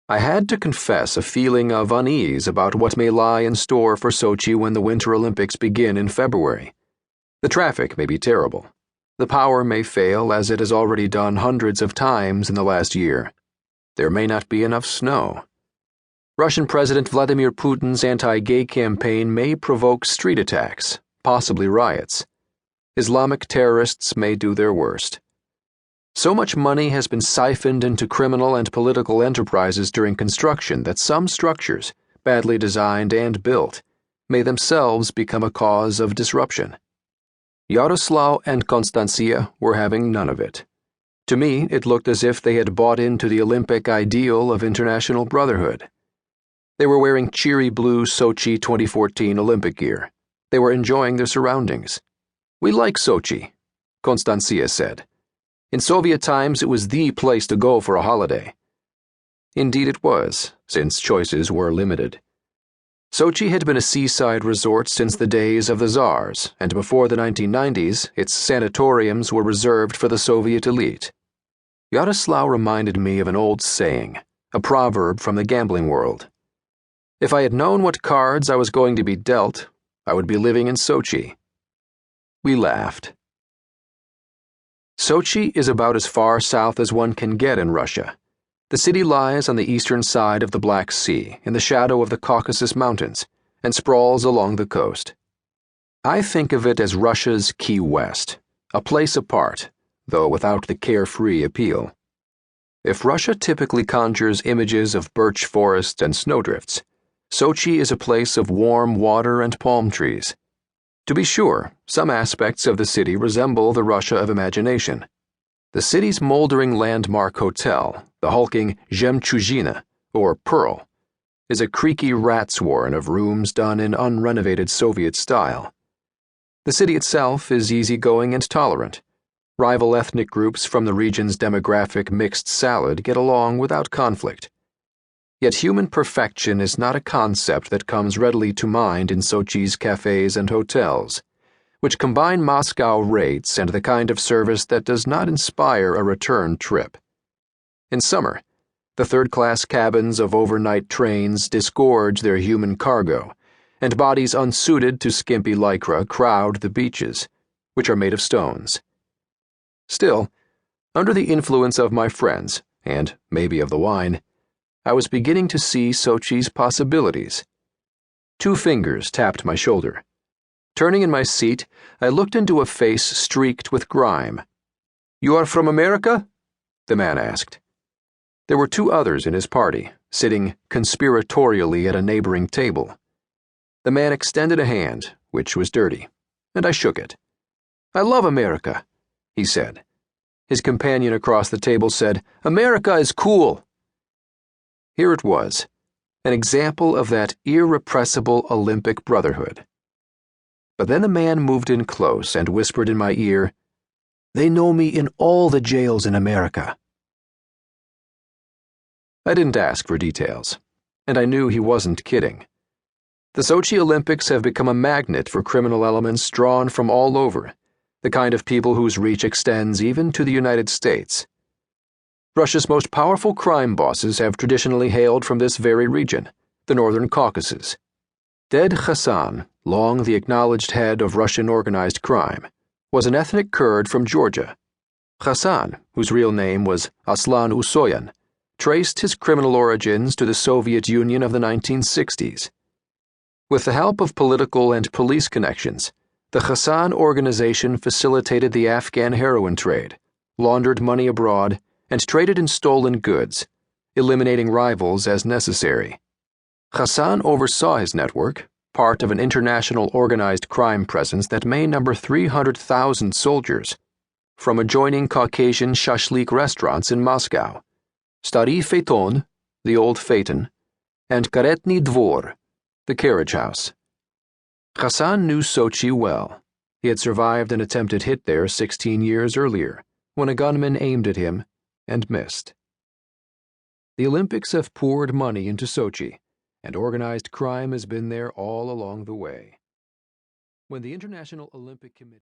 I had to confess a feeling of unease about what may lie in store for Sochi when the Winter Olympics begin in February. The traffic may be terrible. The power may fail as it has already done hundreds of times in the last year. There may not be enough snow. Russian President Vladimir Putin's anti-gay campaign may provoke street attacks, possibly riots. Islamic terrorists may do their worst. So much money has been siphoned into criminal and political enterprises during construction that some structures, badly designed and built, may themselves become a cause of disruption. Yaroslav and Konstantia were having none of it. To me, it looked as if they had bought into the Olympic ideal of international brotherhood. They were wearing cheery blue Sochi 2014 Olympic gear. They were enjoying their surroundings. "We like Sochi," Konstantia said. "In Soviet times, it was the place to go for a holiday." Indeed it was, since choices were limited. Sochi had been a seaside resort since the days of the Tsars, and before the 1990s, its sanatoriums were reserved for the Soviet elite. Yaroslav reminded me of an old saying, a proverb from the gambling world. If I had known what cards I was going to be dealt, I would be living in Sochi. We laughed. Sochi is about as far south as one can get in Russia. The city lies on the eastern side of the Black Sea, in the shadow of the Caucasus Mountains, and sprawls along the coast. I think of it as Russia's Key West, a place apart, though without the carefree appeal. If Russia typically conjures images of birch forests and snowdrifts, Sochi is a place of warm water and palm trees. To be sure, some aspects of the city resemble the Russia of imagination. The city's moldering landmark hotel, the hulking Zhemchuzhina, or Pearl, is a creaky rat's warren of rooms done in unrenovated Soviet style. The city itself is easygoing and tolerant. Rival ethnic groups from the region's demographic mixed salad get along without conflict. Yet human perfection is not a concept that comes readily to mind in Sochi's cafes and hotels, which combine Moscow rates and the kind of service that does not inspire a return trip. In summer, the third-class cabins of overnight trains disgorge their human cargo, and bodies unsuited to skimpy lycra crowd the beaches, which are made of stones. Still, under the influence of my friends, and maybe of the wine, I was beginning to see Sochi's possibilities. 2 fingers tapped my shoulder. Turning in my seat, I looked into a face streaked with grime. "You are from America?" the man asked. There were 2 others in his party, sitting conspiratorially at a neighboring table. The man extended a hand, which was dirty, and I shook it. "I love America," he said. His companion across the table said, "America is cool." Here it was, an example of that irrepressible Olympic brotherhood. But then the man moved in close and whispered in my ear, "They know me in all the jails in America." I didn't ask for details, and I knew he wasn't kidding. The Sochi Olympics have become a magnet for criminal elements drawn from all over, the kind of people whose reach extends even to the United States. Russia's most powerful crime bosses have traditionally hailed from this very region, the Northern Caucasus. Dead Hassan, long the acknowledged head of Russian organized crime, was an ethnic Kurd from Georgia. Hassan, whose real name was Aslan Usoyan, traced his criminal origins to the Soviet Union of the 1960s. With the help of political and police connections, the Hassan organization facilitated the Afghan heroin trade, laundered money abroad, and traded in stolen goods, eliminating rivals as necessary. Hassan oversaw his network, part of an international organized crime presence that may number 300,000 soldiers, from adjoining Caucasian shashlik restaurants in Moscow, Stary Phaeton, the Old Phaeton, and Karetny Dvor, the carriage house. Hassan knew Sochi well. He had survived an attempted hit there 16 years earlier, when a gunman aimed at him and missed. The Olympics have poured money into Sochi, and organized crime has been there all along the way. When the International Olympic Committee